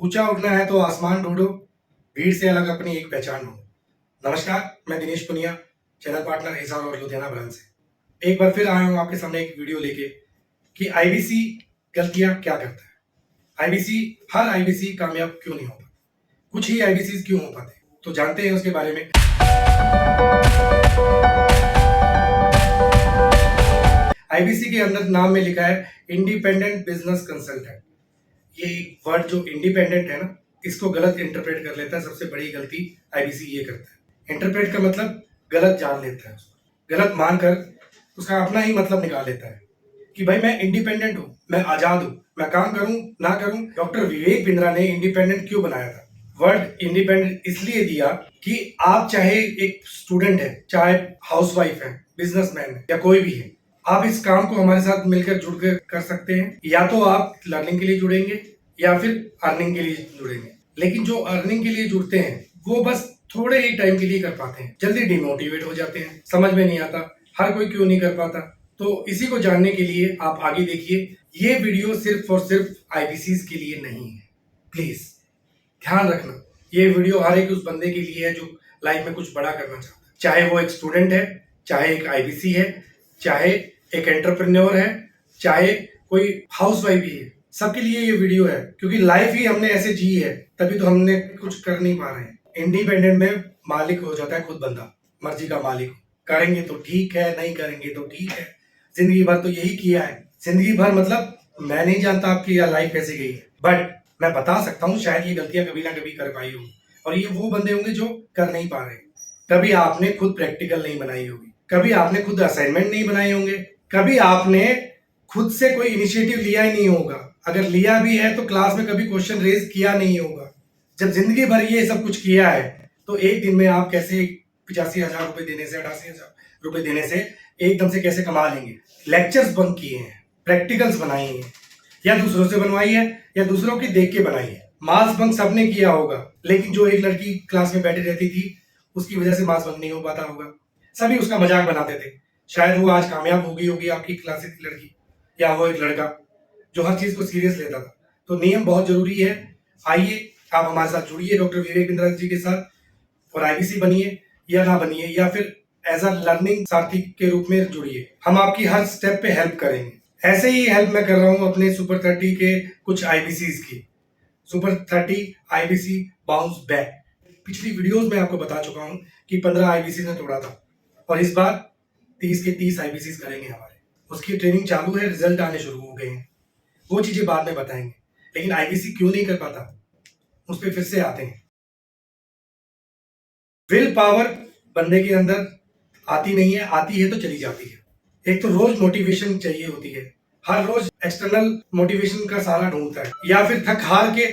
ऊंचा उठना है तो आसमान ढूंढो, भीड़ से अलग अपनी एक पहचान ढूंढो। नमस्कार, मैं दिनेश पुनिया, चैनल पार्टनर हिसार और लुधियाना ब्रांच से एक बार फिर आया हूं आपके सामने एक वीडियो लेके कि आईबीसी गलतियां क्या करता है। आईबीसी हर आईबीसी कामयाब क्यों नहीं होता, कुछ ही आईबीसी क्यों हो पाते, तो जानते हैं उसके बारे में। आईबीसी के अंदर नाम में लिखा है इंडिपेंडेंट बिजनेस कंसल्टेंट। ये वर्ड जो इंडिपेंडेंट है ना, इसको गलत इंटरप्रेट कर लेता है। सबसे बड़ी गलती आईबीसी ये करता है। इंटरप्रेट का मतलब गलत जान लेता है, उसको गलत मानकर उसका अपना ही मतलब निकाल लेता है कि भाई मैं इंडिपेंडेंट हूँ, मैं आजाद हूँ, मैं काम करूँ ना करूँ। डॉक्टर विवेक बिंद्रा ने इंडिपेंडेंट क्यों बनाया था? वर्ड इंडिपेंडेंट इसलिए दिया कि आप चाहे एक स्टूडेंट है, चाहे हाउसवाइफ है, बिजनेसमैन है या कोई भी है, आप इस काम को हमारे साथ मिलकर जुड़कर कर सकते हैं। या तो आप लर्निंग के लिए जुड़ेंगे या फिर अर्निंग के लिए जुड़ेंगे। लेकिन जो अर्निंग के लिए जुड़ते हैं वो बस थोड़े ही टाइम के लिए कर पाते हैं, जल्दी डिमोटिवेट हो जाते हैं, समझ में नहीं आता हर कोई क्यों नहीं कर पाता। तो इसी को जानने के लिए आप आगे देखिए। ये वीडियो सिर्फ और सिर्फ आईबीसीज के लिए नहीं है, प्लीज ध्यान रखना। ये वीडियो हर एक उस बंदे के लिए है जो लाइफ में कुछ बड़ा करना चाहता है, चाहे वो एक स्टूडेंट है, चाहे एक आईबीसी है, चाहे एक एंटरप्रेन्योर है, चाहे कोई हाउसवाइफ भी है। सबके लिए ये वीडियो है, क्योंकि लाइफ ही हमने ऐसे जी है, तभी तो हमने कुछ कर नहीं पा रहे हैं। इंडिपेंडेंट में मालिक हो जाता है खुद बंदा, मर्जी का मालिक। करेंगे तो ठीक है, नहीं करेंगे तो ठीक है। जिंदगी भर तो यही किया है। जिंदगी भर मतलब मैं नहीं जानता आपकी लाइफ कैसे गई है, बट मैं बता सकता हूँ शायद ये गलतियां कभी ना कभी कर पाई होगी। और ये वो बंदे होंगे जो कर नहीं पा रहे। कभी आपने खुद प्रैक्टिकल नहीं बनाई होगी, कभी आपने खुद असाइनमेंट नहीं बनाए होंगे, कभी आपने खुद से कोई इनिशिएटिव लिया ही नहीं होगा। अगर लिया भी है तो क्लास में कभी क्वेश्चन रेज किया नहीं होगा। जब जिंदगी भर ये सब कुछ किया है तो एक दिन में आप कैसे 85,000 रुपए देने से, 88,000 रुपए देने से एकदम से कैसे कमा लेंगे? लेक्चर्स बंक किए हैं, प्रैक्टिकल्स बनाए हैं, या दूसरों से बनवाई है या दूसरों की देख के बनाई है। मास बंक सबने किया होगा, लेकिन जो एक लड़की क्लास में बैठी रहती थी उसकी वजह से मास बंक नहीं हो पाता होगा। सभी उसका मजाक बनाते थे। शायद वो आज कामयाब हो गई होगी आपकी क्लास की लड़की, या वो एक लड़का जो हर चीज को सीरियस लेता था। तो नियम बहुत जरूरी है। आइए आप हमारे साथ जुड़िए डॉक्टर विवेक बिंद्रा जी के साथ, और आईबीसी बनिए या ना बनिए, या फिर एज अ लर्निंग साथी के रूप में जुड़िए। हम आपकी हर स्टेप पे हेल्प करेंगे। ऐसे ही हेल्प मैं कर रहा हूँ अपने सुपर 30 के कुछ आईबीसीज की। Super 30 IBC bounce back. पिछली वीडियोस में आपको बता चुका हूँ कि 15 आईबीसी ने तोड़ा था, और इस बार 30 के 30 आईबीसी करेंगे हमारे। उसकी ट्रेनिंग चालू है, रिजल्ट आने शुरू हो गए हैं, वो चीजें बाद में बताएंगे। लेकिन आईबीसी क्यों नहीं कर पाता, उस पर फिर से आते हैं। विल पावर बंदे के अंदर आती नहीं है, आती है तो चली जाती है। एक तो रोज मोटिवेशन चाहिए होती है, हर रोज एक्सटर्नल मोटिवेशन का सहारा ढूंढता है, या फिर थक हार के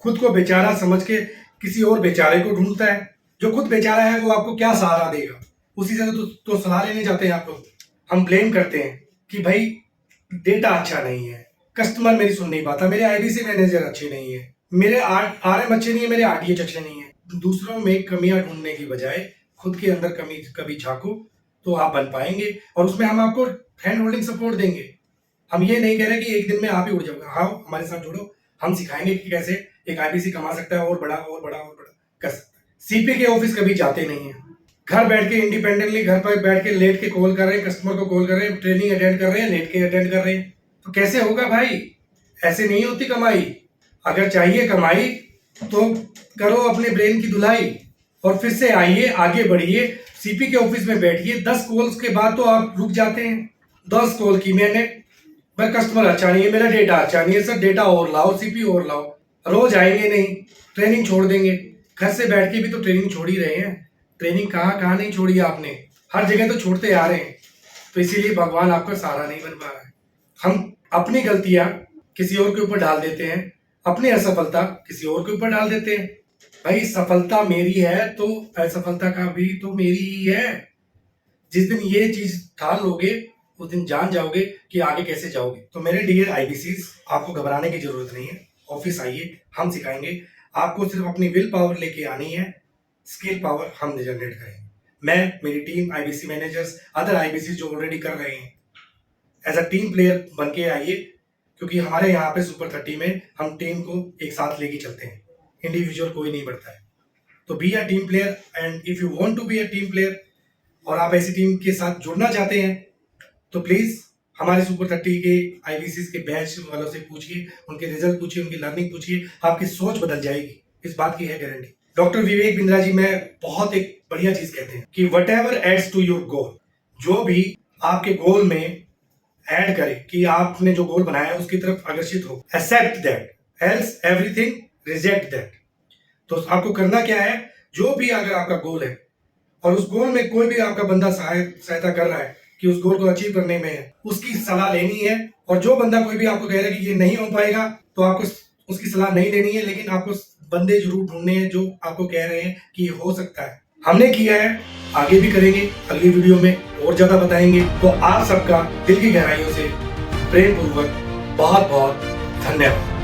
खुद को बेचारा समझ के किसी और बेचारे को ढूंढता है। जो खुद बेचारा है वो आपको क्या सहारा देगा? उसी से तो सलाह लेने जाते हैं आप लोग। हम ब्लेम करते हैं कि भाई डेटा अच्छा नहीं है, कस्टमर मेरी सुन नहीं पाता, मेरे आईबीसी मैनेजर अच्छे नहीं है, मेरे आरएम अच्छे नहीं है, मेरे आरटीएच अच्छे नहीं है। दूसरों में कमियां ढूंढने की बजाय खुद के अंदर कमी कभी झांको तो आप बन पाएंगे, और उसमें हम आपको हैंड होल्डिंग सपोर्ट देंगे। हम ये नहीं कह रहे कि एक दिन में आप ही उड़ जाओगे। हाँ, हमारे साथ जुड़ो, हम सिखाएंगे कि कैसे एक आईबीसी कमा सकता है और बड़ा और बड़ा और बड़ा कर सकता है। सीपी के ऑफिस कभी जाते नहीं है, घर बैठ के इंडिपेंडेंटली घर पर बैठ के लेट के कॉल कर रहे हैं, कस्टमर को कॉल कर रहे हैं, ट्रेनिंग अटेंड कर रहे हैं, लेट के अटेंड कर रहे हैं। तो कैसे होगा भाई? ऐसे नहीं होती कमाई। अगर चाहिए कमाई तो करो अपने ब्रेन की धुलाई, और फिर से आइए, आगे बढ़िए, सीपी के ऑफिस में बैठिए। 10 कॉल्स के बाद तो आप रुक जाते हैं। 10 कॉल की मैंने, भाई कस्टमर अच्छा नहीं है, मेरा डेटा अच्छा नहीं है, सर डेटा और लाओ, सीपी और लाओ। रोज आएंगे नहीं, ट्रेनिंग छोड़ देंगे। घर से बैठ के भी तो ट्रेनिंग छोड़ ही रहे हैं। ट्रेनिंग कहाँ कहाँ नहीं छोड़ी आपने, हर जगह तो छोड़ते आ रहे हैं। तो इसीलिए भगवान आपका सहारा नहीं बन पा रहा है। हम अपनी गलतियां किसी और के ऊपर डाल देते हैं, अपनी असफलता किसी और के ऊपर डाल देते हैं। भाई सफलता मेरी है तो असफलता का भी तो मेरी ही है। जिस दिन ये चीज ठान लोगे उस दिन जान जाओगे कि आगे कैसे जाओगे। तो मेरे डियर आईबीसीज, आपको घबराने की जरूरत नहीं है। ऑफिस आइए, हम सिखाएंगे। आपको सिर्फ अपनी विल पावर लेके आनी है, स्किल पावर हम जनरेट करेंगे। मैं, मेरी team, IBC managers, other IBC जो ऑलरेडी कर रहे हैं, एज अ टीम प्लेयर बन के आइए, क्योंकि हमारे यहाँ पे सुपर 30 में हम टीम को एक साथ लेके चलते हैं, इंडिविजुअल कोई नहीं बढ़ता है। तो be a team player, and if you want to be a team player और आप ऐसी टीम के साथ जुड़ना चाहते हैं तो प्लीज हमारे सुपर 30 के आईबीसी के बैच वालों से पूछिए, उनके रिजल्ट पूछिए, उनकी लर्निंग पूछिए, आपकी सोच बदल जाएगी, इस बात की है गारंटी। डॉक्टर विवेक बिंद्रा जी में बहुत एक बढ़िया चीज कहते हैं कि whatever adds to your goal, जो भी आपके गोल में ऐड करे कि आपने जो गोल बनाया है उसकी तरफ आकर्षित हो, except that, else everything reject that. तो आपको करना क्या है, जो भी अगर आपका गोल है और उस गोल में कोई भी आपका बंदा सहायता कर रहा है कि उस गोल को अचीव करने में है, उसकी सलाह लेनी है। और जो बंदा कोई भी आपको कह रहा है कि ये नहीं हो पाएगा तो आपको उसकी सलाह नहीं लेनी है, लेकिन आपको बंदे जरूर ढूंढने हैं जो आपको कह रहे हैं कि ये हो सकता है। हमने किया है, आगे भी करेंगे, अगली वीडियो में और ज्यादा बताएंगे। तो आप सबका दिल की गहराइयों से प्रेम पूर्वक बहुत बहुत धन्यवाद।